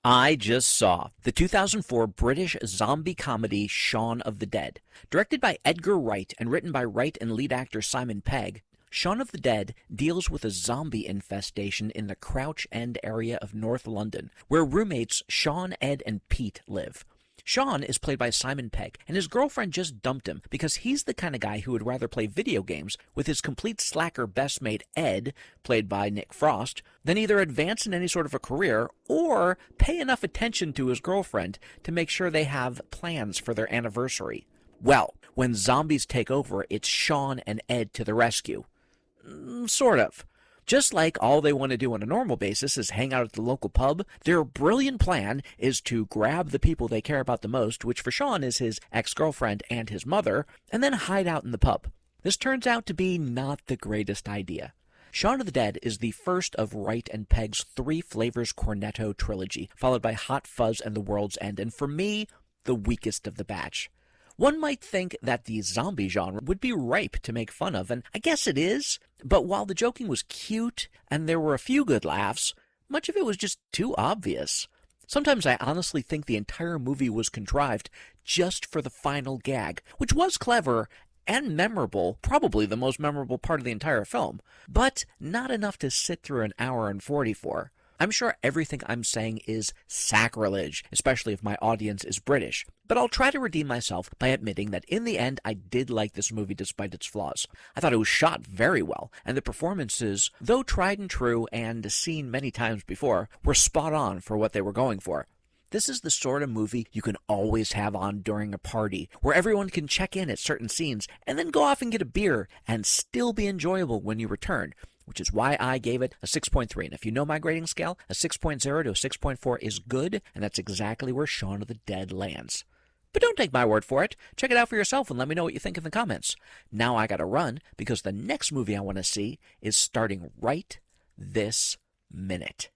I just saw the 2004 British zombie comedy Shaun of the Dead. Directed by Edgar Wright and written by Wright and lead actor Simon Pegg, Shaun of the Dead deals with a zombie infestation in the Crouch End area of North London, where roommates Sean, Ed, and Pete live. Sean is played by Simon Pegg, and his girlfriend just dumped him because he's the kind of guy who would rather play video games with his complete slacker best mate Ed, played by Nick Frost, than either advance in any sort of a career or pay enough attention to his girlfriend to make sure they have plans for their anniversary. Well, when zombies take over, it's Sean and Ed to the rescue. Sort of. Just like all they want to do on a normal basis is hang out at the local pub, their brilliant plan is to grab the people they care about the most, which for Sean is his ex-girlfriend and his mother, and then hide out in the pub. This turns out to be not the greatest idea. Shaun of the Dead is the first of Wright and Pegg's Three Flavors Cornetto trilogy, followed by Hot Fuzz and The World's End, and for me, the weakest of the batch. One might think that the zombie genre would be ripe to make fun of, and I guess it is, but while the joking was cute and there were a few good laughs, much of it was just too obvious. Sometimes I honestly think the entire movie was contrived just for the final gag, which was clever and memorable, probably the most memorable part of the entire film, but not enough to sit through an hour and 40 for. I'm sure everything I'm saying is sacrilege, especially if my audience is British, but I'll try to redeem myself by admitting that in the end I did like this movie despite its flaws. I thought it was shot very well, and the performances, though tried and true and seen many times before, were spot on for what they were going for. This is the sort of movie you can always have on during a party, where everyone can check in at certain scenes and then go off and get a beer and still be enjoyable when you return, which is why I gave it a 6.3. And if you know my grading scale, a 6.0 to a 6.4 is good, and that's exactly where Shaun of the Dead lands. But don't take my word for it. Check it out for yourself and let me know what you think in the comments. Now I gotta run, because the next movie I want to see is starting right this minute.